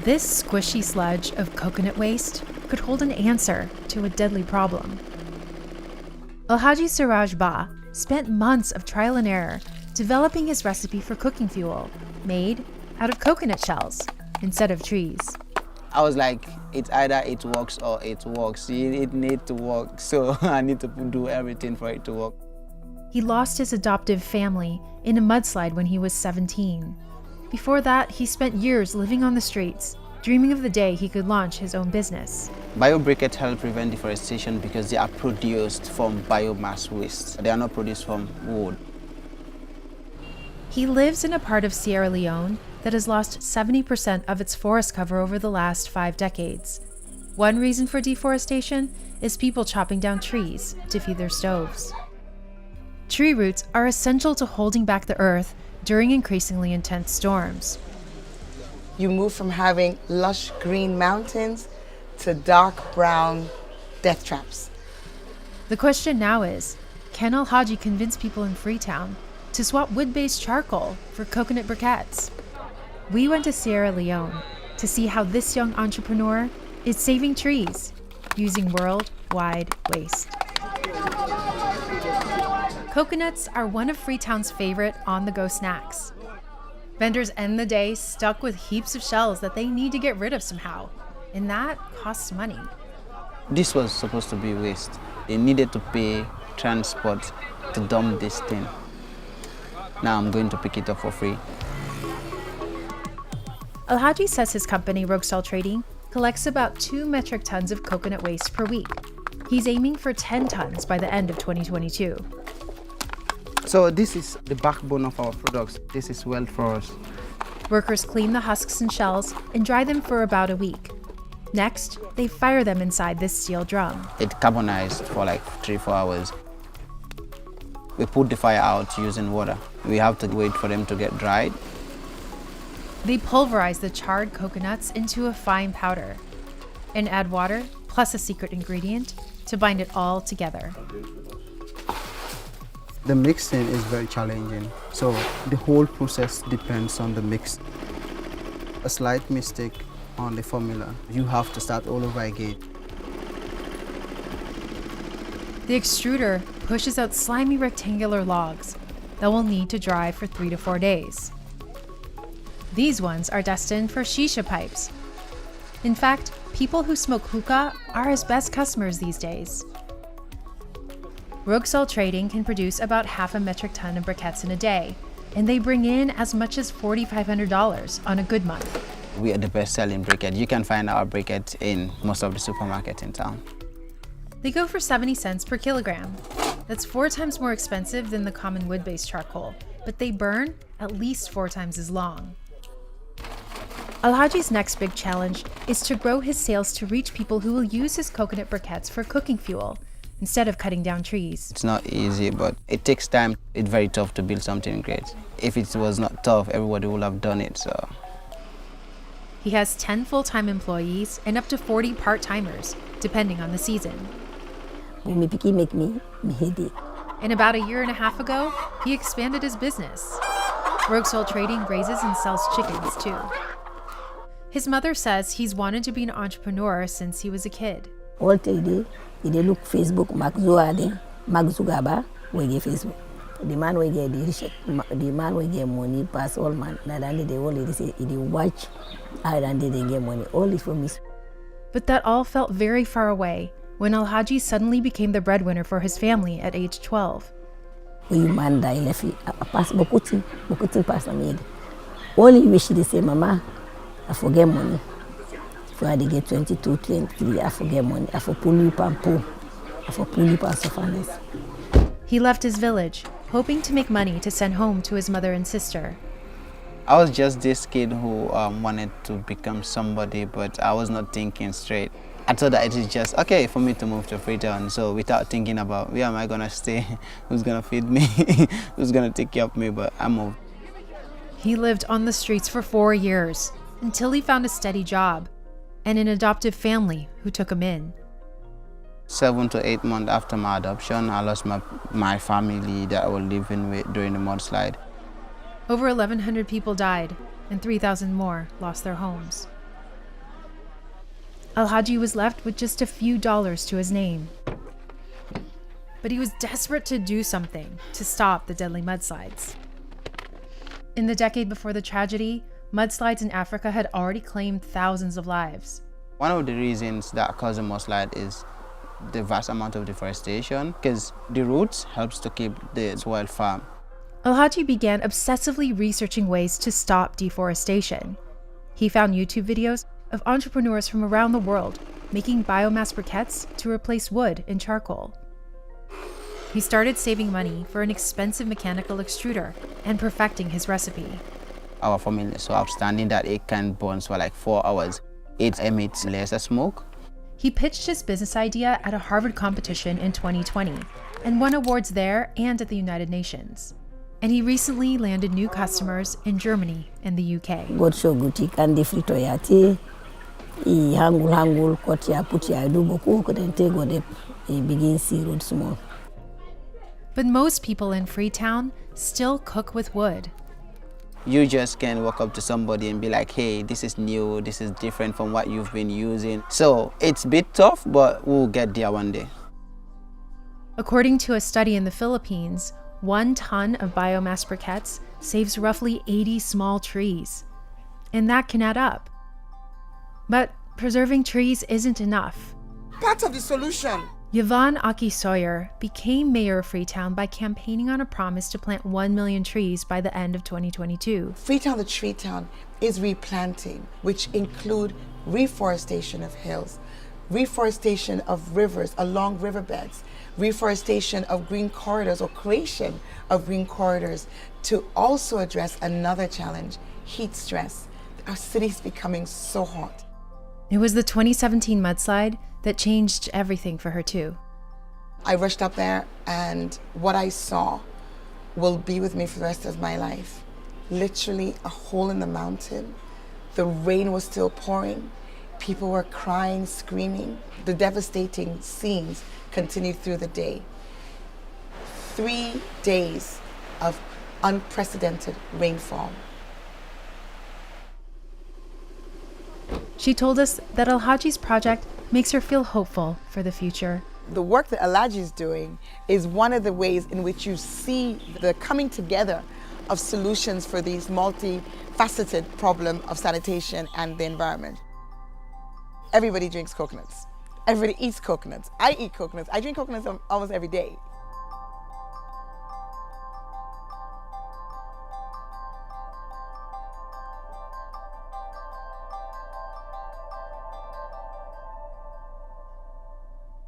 This squishy sludge of coconut waste could hold an answer to a deadly problem. Alhaji Siraj Bah spent months of trial and error developing his recipe for cooking fuel, made out of coconut shells instead of trees. I was like, it's either it works or it works. It needs to work, so I need to do everything for it to work. He lost his adoptive family in a mudslide when he was 17. Before that, he spent years living on the streets, dreaming of the day he could launch his own business. Briquettes help prevent deforestation because they are produced from biomass waste. They are not produced from wood. He lives in a part of Sierra Leone that has lost 70% of its forest cover over the last 5 decades. One reason for deforestation is people chopping down trees to feed their stoves. Tree roots are essential to holding back the earth during increasingly intense storms. You move from having lush green mountains to dark brown death traps. The question now is, can Alhaji convince people in Freetown to swap wood-based charcoal for coconut briquettes? We went to Sierra Leone to see how this young entrepreneur is saving trees using worldwide waste. Coconuts are one of Freetown's favorite on-the-go snacks. Vendors end the day stuck with heaps of shells that they need to get rid of somehow, and that costs money. This was supposed to be waste. They needed to pay transport to dump this thing. Now I'm going to pick it up for free. Alhaji says his company, Rugsal Trading, collects about 2 metric tons of coconut waste per week. He's aiming for 10 tons by the end of 2022. So this is the backbone of our products. This is wealth for us. Workers clean the husks and shells and dry them for about a week. Next, they fire them inside this steel drum. It carbonized for like 3-4 hours. We put the fire out using water. We have to wait for them to get dried. They pulverize the charred coconuts into a fine powder and add water plus a secret ingredient to bind it all together. The mixing is very challenging, so the whole process depends on the mix. A slight mistake on the formula, you have to start all over again. The extruder pushes out slimy rectangular logs that will need to dry for 3 to 4 days. These ones are destined for shisha pipes. In fact, people who smoke hookah are his best customers these days. Rugsal Trading can produce about 0.5 metric ton of briquettes in a day, and they bring in as much as $4,500 on a good month. We are the best-selling briquette. You can find our briquette in most of the supermarkets in town. They go for 70 cents per kilogram. That's 4 times more expensive than the common wood-based charcoal, but they burn at least 4 times as long. Alhaji's next big challenge is to grow his sales to reach people who will use his coconut briquettes for cooking fuel instead of cutting down trees. It's not easy, but it takes time. It's very tough to build something great. If it was not tough, everybody would have done it, so. He has 10 full-time employees and up to 40 part-timers, depending on the season. When me picky make me headache. And about 1.5 years ago, he expanded his business. Rugsal Trading raises and sells chickens, too. His mother says he's wanted to be an entrepreneur since he was a kid. All day, they look Facebook, Mark Zuckerberg, we get Facebook. The man will get the man will get money pass all man. Not only they only say they watch, and they get money. All is for me. But that all felt very far away when Alhaji suddenly became the breadwinner for his family at age 12. We man die left pass bokuti pass on me. Only wish they say, Mama, I forget money. So I get 22, 23, I forget money. I for pull you and pull. I for pull you and suffer. He left his village, hoping to make money to send home to his mother and sister. I was just this kid who wanted to become somebody, but I was not thinking straight. I thought that it is just okay for me to move to Freetown, so without thinking about where am I gonna stay, who's gonna feed me, who's gonna take care of me, but I moved. He lived on the streets for 4 years until he found a steady job and an adoptive family who took him in. 7 to 8 months after my adoption, I lost my family that I was living with during the mudslide. Over 1,100 people died and 3,000 more lost their homes. Alhaji was left with just a few dollars to his name. But he was desperate to do something to stop the deadly mudslides. In the decade before the tragedy, mudslides in Africa had already claimed thousands of lives. One of the reasons that cause a mudslide is the vast amount of deforestation, because the roots helps to keep the soil firm. Alhaji began obsessively researching ways to stop deforestation. He found YouTube videos of entrepreneurs from around the world making biomass briquettes to replace wood and charcoal. He started saving money for an expensive mechanical extruder and perfecting his recipe. Our formula is so outstanding that it can burn for like 4 hours. It emits less smoke. He pitched his business idea at a Harvard competition in 2020 and won awards there and at the United Nations. And he recently landed new customers in Germany and the UK. God show guti kandi frito yati I hangul kotia putia do boku kodente go de begin see road small. But most people in Freetown still cook with wood. You just can walk up to somebody and be like, hey, this is new, this is different from what you've been using. So it's a bit tough, but we'll get there one day. According to a study in the Philippines, 1 ton of biomass briquettes saves roughly 80 small trees. And that can add up. But preserving trees isn't enough. Part of the solution. Yvonne Aki Sawyer became mayor of Freetown by campaigning on a promise to plant 1 million trees by the end of 2022. Freetown, the Tree Town, is replanting, which include reforestation of hills, reforestation of rivers along riverbeds, reforestation of green corridors or creation of green corridors to also address another challenge, heat stress. Our city's becoming so hot. It was the 2017 mudslide that changed everything for her too. I rushed up there and what I saw will be with me for the rest of my life. Literally a hole in the mountain. The rain was still pouring. People were crying, screaming. The devastating scenes continued through the day. 3 days of unprecedented rainfall. She told us that Alhaji's project makes her feel hopeful for the future. The work that Alhaji is doing is one of the ways in which you see the coming together of solutions for these multifaceted problem of sanitation and the environment. Everybody drinks coconuts. Everybody eats coconuts. I eat coconuts. I drink coconuts almost every day.